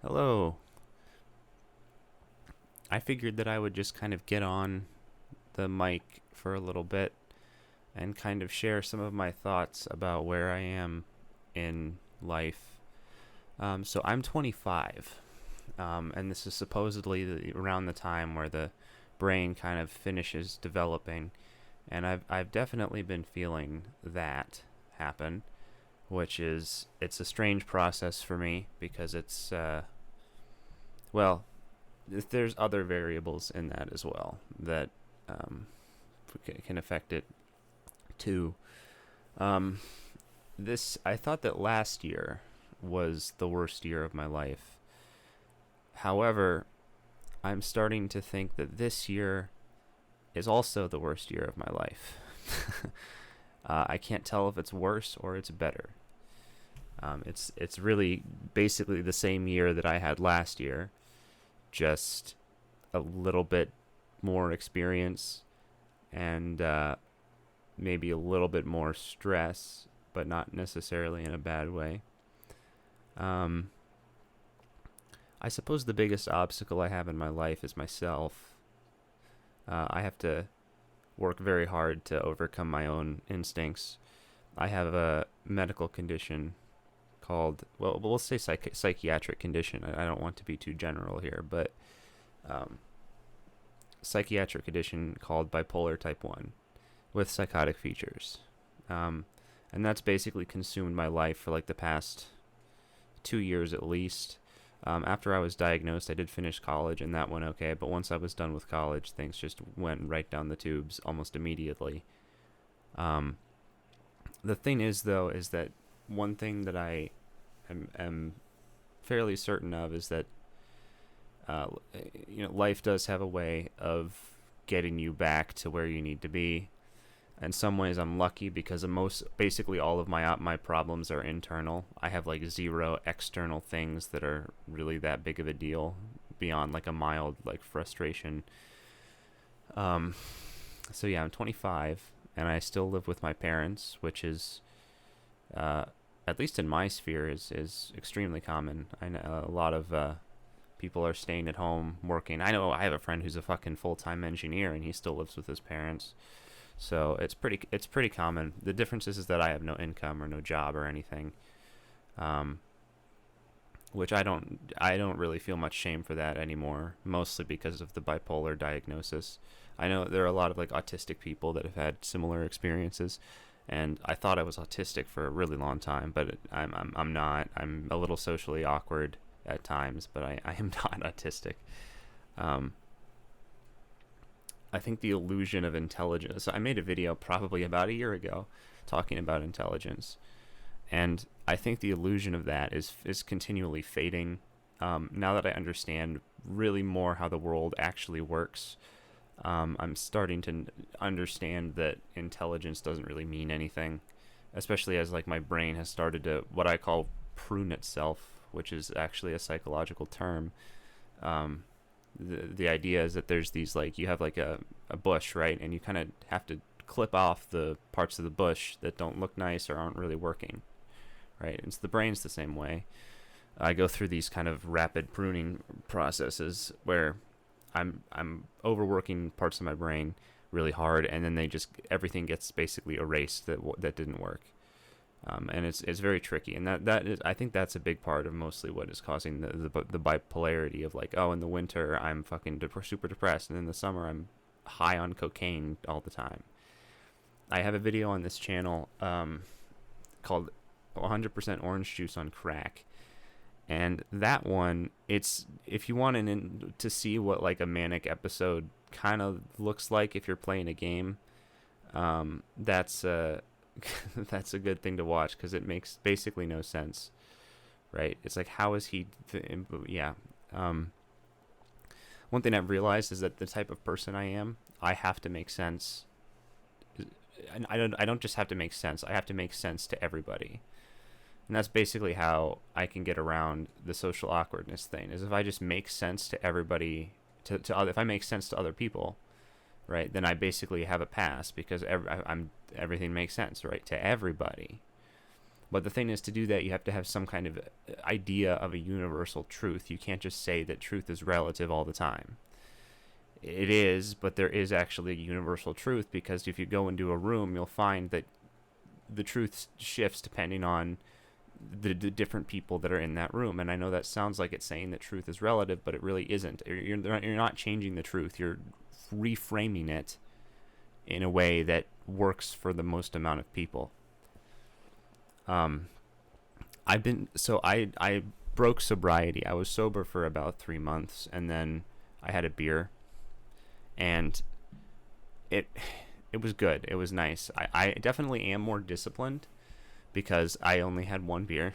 Hello. I figured that I would just kind of get on the mic for a little bit and kind of share some of my thoughts about where I am in life. So I'm 25, and this is supposedly around the time where the brain kind of finishes developing, and I've definitely been feeling that happen, which is it's a strange process for me because it's well, there's other variables in that as well that um, can affect it too. Um, this I thought that last year was the worst year of my life. However, I'm starting to think that this year is also the worst year of my life. I can't tell if it's worse or it's better. It's really basically the same year that I had last year, just a little bit more experience and maybe a little bit more stress, but not necessarily in a bad way. Um, I suppose the biggest obstacle I have in my life is myself. I have to work very hard to overcome my own instincts. I have a medical condition called, well, we'll say psychiatric condition. I don't want to be too general here, but um, psychiatric condition called bipolar type 1 with psychotic features. Um, and that's basically consumed my life for like the past 2 years at least. After I was diagnosed, I did finish college and that went okay, but once I was done with college, things just went right down the tubes almost immediately. Um, the thing is, though, is that one thing that I am fairly certain of is that uh, life does have a way of getting you back to where you need to be. In some ways, I'm lucky because basically all of my problems are internal. I have like zero external things that are really that big of a deal beyond like a mild like frustration. Um, so yeah, I'm 25 and I still live with my parents, which is uh, at least in my sphere is extremely common. I know a lot of people are staying at home working. I know I have a friend who's a fucking full-time engineer and he still lives with his parents. So it's pretty common. The difference is that I have no income or no job or anything, um, which I don't really feel much shame for that anymore. Mostly because of the bipolar diagnosis. I know there are a lot of like autistic people that have had similar experiences, and I thought I was autistic for a really long time, but I'm not. I'm a little socially awkward at times, but I am not autistic. Um, I think the illusion of intelligence. I made a video probably about a year ago talking about intelligence, and I think the illusion of that is continually fading. Now that I understand really more how the world actually works, I'm starting to understand that intelligence doesn't really mean anything, especially as like my brain has started to what I call prune itself, which is actually a psychological term. Um, the idea is that there's these like you have like a bush, right, and you kind of have to clip off the parts of the bush that don't look nice or aren't really working, right? And so the brain's the same way. I go through these kind of rapid pruning processes where I'm overworking parts of my brain really hard, and then they just everything gets basically erased that didn't work. And it's very tricky, and that is I think that's a big part of mostly what is causing the bipolarity of like, oh, in the winter I'm fucking super depressed, and in the summer I'm high on cocaine all the time. I have a video on this channel called 100% orange juice on crack, and that one, it's if you want to see what like a manic episode kind of looks like if you're playing a game, that's that's a good thing to watch because it makes basically no sense, right? It's like how is he? Yeah. Um, One thing I've realized is that the type of person I am, I have to make sense. And I don't just have to make sense. I have to make sense to everybody, and that's basically how I can get around the social awkwardness thing. Is if I just make sense to everybody, to other, if I make sense to other people, right, then I basically have a pass because everything makes sense, right, to everybody. But the thing is, to do that, you have to have some kind of idea of a universal truth. You can't just say that truth is relative all the time. It is, but there is actually a universal truth, because if you go into a room, you'll find that the truth shifts depending on the different people that are in that room. And I know that sounds like it's saying that truth is relative, but it really isn't. You're not changing the truth. You're reframing it in a way that works for the most amount of people. I broke sobriety. I was sober for about 3 months, and then I had a beer, and it was good. It was nice. I definitely am more disciplined because I only had one beer,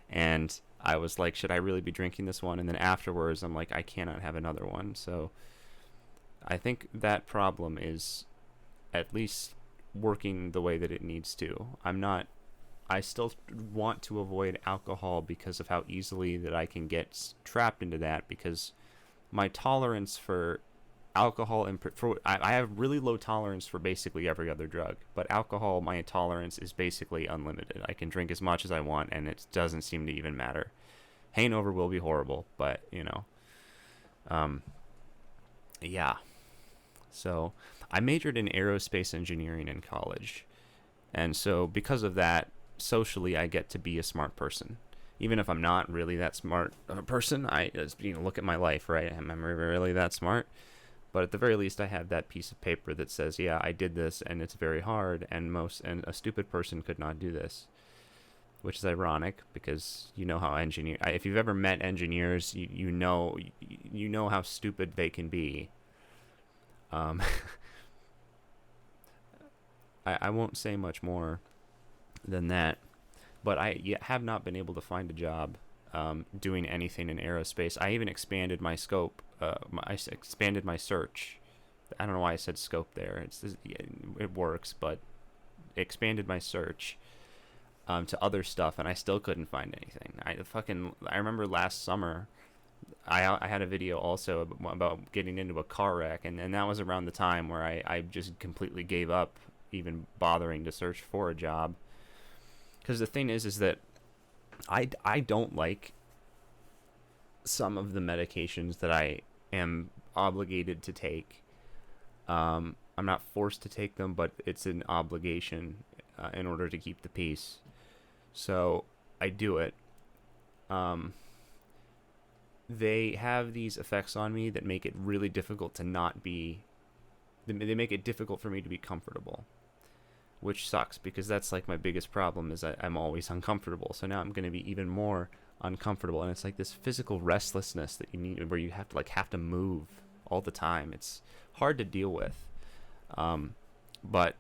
and I was like, should I really be drinking this one? And then afterwards, I'm like, I cannot have another one. So I think that problem is at least working the way that it needs to. I still want to avoid alcohol because of how easily that I can get trapped into that, because my tolerance for alcohol, and I have really low tolerance for basically every other drug, but alcohol, my tolerance is basically unlimited. I can drink as much as I want, and it doesn't seem to even matter. Hangover will be horrible, but yeah. So I majored in aerospace engineering in college, and so because of that, socially I get to be a smart person, even if I'm not really that smart of a person. I just, look at my life, right? Am I really that smart? But at the very least, I have that piece of paper that says, yeah, I did this, and it's very hard, and a stupid person could not do this. Which is ironic, because you know how if you've ever met engineers, you know how stupid they can be. I won't say much more than that, but I have not been able to find a job doing anything in aerospace. I even expanded my scope. I expanded my search. I don't know why I said scope there. It works, but expanded my search to other stuff, and I still couldn't find anything. I remember last summer, I had a video also about getting into a car wreck, and that was around the time where I just completely gave up even bothering to search for a job. Because the thing is that I don't like some of the medications that I am obligated to take. I'm not forced to take them, but it's an obligation in order to keep the peace. So I do it. They have these effects on me that make it really difficult to not be... They make it difficult for me to be comfortable, which sucks, because that's like my biggest problem, is I'm always uncomfortable. So now I'm going to be even more uncomfortable, and it's like this physical restlessness that you need, where you have to move all the time. It's hard to deal with, but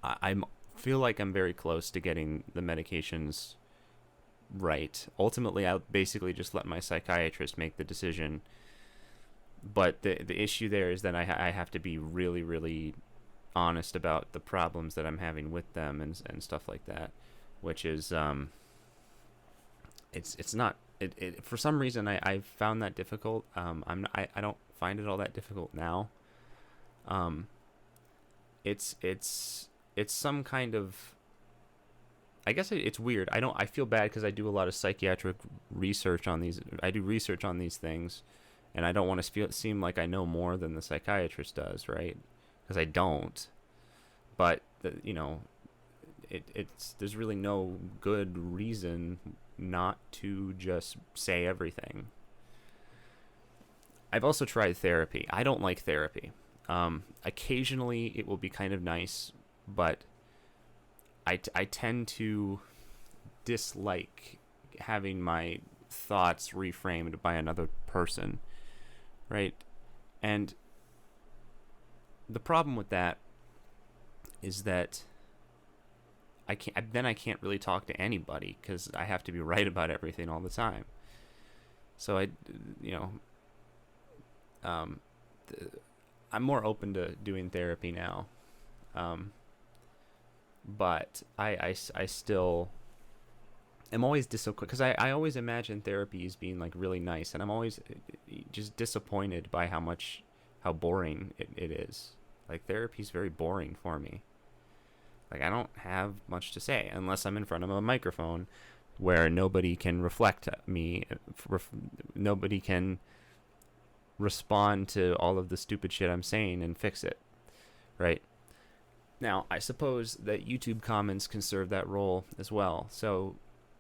I feel like I'm very close to getting the medications right. Ultimately, I'll basically just let my psychiatrist make the decision, but the issue there is that I have to be really, really honest about the problems that I'm having with them and stuff like that, which is it's not for some reason I found that difficult. I don't find it all that difficult now. It's some kind of, I guess it's weird. I feel bad because I do a lot of psychiatric research on these. I do research on these things, and I don't want to seem like I know more than the psychiatrist does, right? Because I don't. But there's really no good reason not to just say everything. I've also tried therapy. I don't like therapy. Occasionally it will be kind of nice, but I tend to dislike having my thoughts reframed by another person, right? And the problem with that is that I can't really talk to anybody, because I have to be right about everything all the time. So I'm more open to doing therapy now, but I still am always disappointed, because I always imagine therapy as being like really nice, and I'm always just disappointed by how boring it is. Like, therapy is very boring for me. Like, I don't have much to say unless I'm in front of a microphone where nobody can reflect me, nobody can respond to all of the stupid shit I'm saying and fix it, right? Now, I suppose that YouTube comments can serve that role as well. So,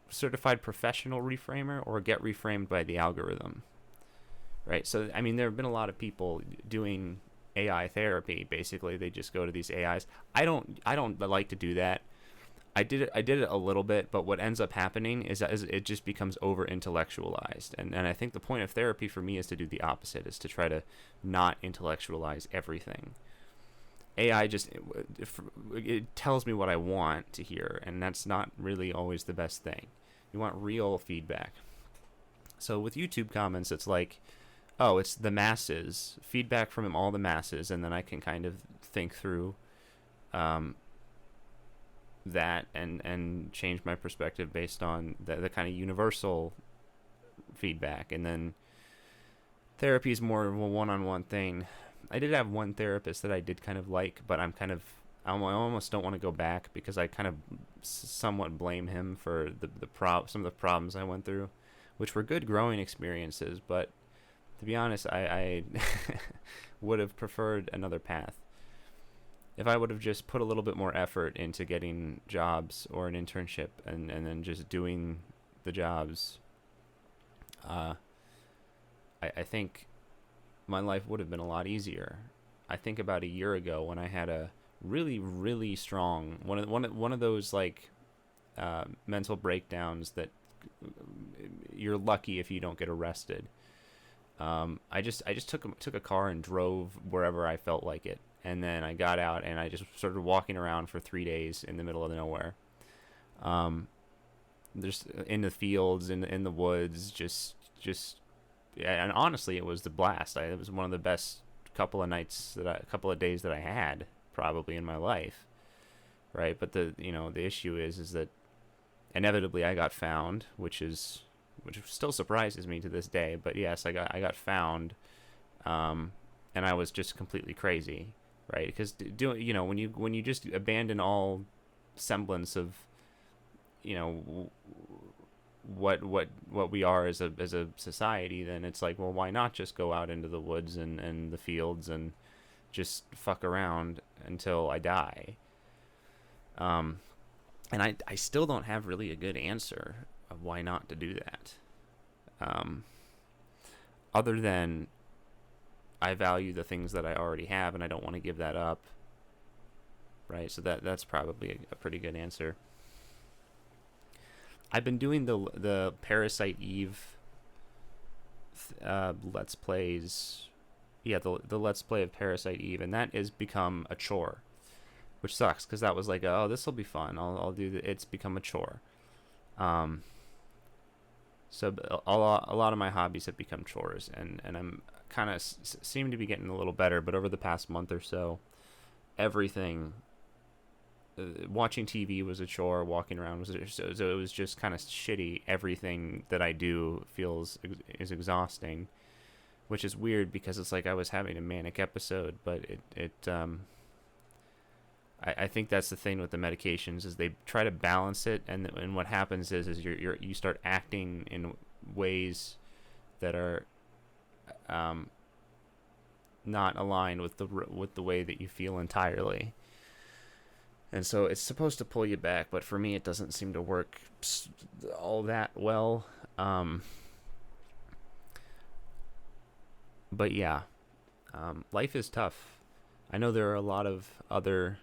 certified professional reframer or get reframed by the algorithm, right? So, I mean, there have been a lot of people doing AI therapy. Basically, they just go to these AIs. I don't like to do that. I did it a little bit, but what ends up happening is that it just becomes over intellectualized. And I think the point of therapy for me is to do the opposite, is to try to not intellectualize everything. AI just it tells me what I want to hear, and that's not really always the best thing. You want real feedback. So with YouTube comments, it's like, oh, it's the masses, feedback from all the masses, and then I can kind of think through that and change my perspective based on the kind of universal feedback. And then therapy is more of a one-on-one thing. I did have one therapist that I did kind of like, but I almost don't want to go back because I kind of somewhat blame him for some of the problems I went through, which were good growing experiences. But to be honest, I would have preferred another path. If I would have just put a little bit more effort into getting jobs or an internship and then just doing the jobs, I think my life would have been a lot easier. I think about a year ago when I had a really, really strong one of those like mental breakdowns that you're lucky if you don't get arrested. I just took a car and drove wherever I felt like it, and then I got out and I just started walking around for 3 days in the middle of nowhere. There's in the fields, in the woods, just yeah, and honestly, it was the blast. It was one of the best couple of days that I had probably in my life, right? But the issue is that inevitably I got found, which still surprises me to this day. But yes, I got found, and I was just completely crazy, right? Because when you just abandon all semblance of what we are as a society, then it's like, well, why not just go out into the woods and the fields and just fuck around until I die? And I still don't have really a good answer of why not to do that. Other than I value the things that I already have and I don't want to give that up. Right? So that's probably a pretty good answer. I've been doing the Parasite Eve Let's Plays. Yeah, the Let's Play of Parasite Eve, and that has become a chore, which sucks because that was like, oh, this will be fun. I'll do it's become a chore. So a lot of my hobbies have become chores, and I'm kind of seem to be getting a little better. But over the past month or so, everything. Watching TV was a chore. Walking around was so it was just kind of shitty. Everything that I do is exhausting, which is weird because it's like I was having a manic episode. But I think that's the thing with the medications is they try to balance it, and what happens is you start acting in ways that are not aligned with the way that you feel entirely. And so it's supposed to pull you back, but for me, it doesn't seem to work all that well. But yeah, life is tough. I know there are a lot of other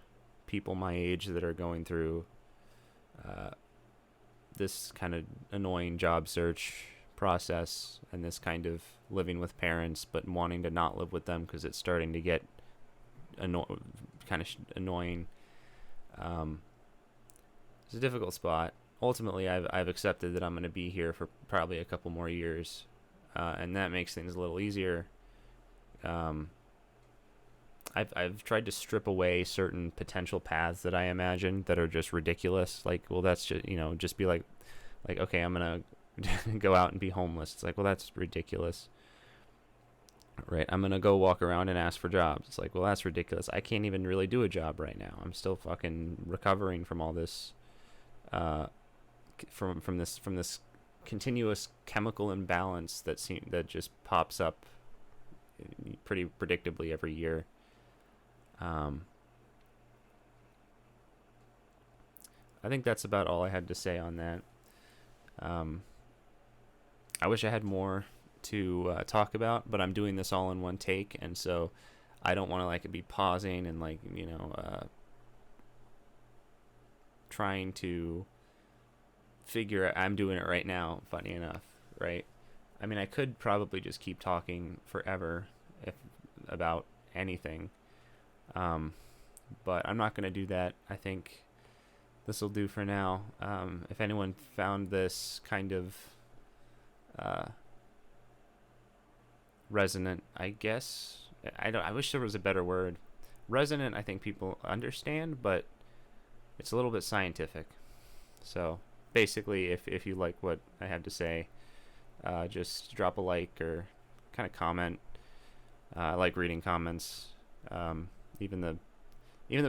people my age that are going through this kind of annoying job search process and this kind of living with parents, but wanting to not live with them because it's starting to get kind of annoying. It's a difficult spot. Ultimately, I've accepted that I'm going to be here for probably a couple more years, and that makes things a little easier. I've tried to strip away certain potential paths that I imagine that are just ridiculous. Like, well, that's just just be like okay, I'm gonna go out and be homeless. It's like, well, that's ridiculous. right? I'm gonna go walk around and ask for jobs. It's like, well, that's ridiculous. I can't even really do a job right now. I'm still fucking recovering from all this, uh, from this continuous chemical imbalance that just pops up pretty predictably every year. Um, I think that's about all I had to say on that. Um, I wish I had more to talk about, but I'm doing this all in one take, and so I don't want to like be pausing and like trying to figure. I'm doing it right now. Funny enough, right? I mean, I could probably just keep talking forever if about anything, um, but I'm not going to do that. I think this will do for now. If anyone found this kind of uh, resonant, I guess I don't. I wish there was a better word. Resonant, I think people understand, but it's a little bit scientific. So basically, if you like what I have to say, just drop a like or kind of comment. I like reading comments, um, even the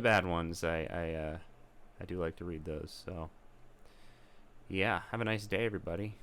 bad ones. I do like to read those. So yeah, have a nice day, everybody.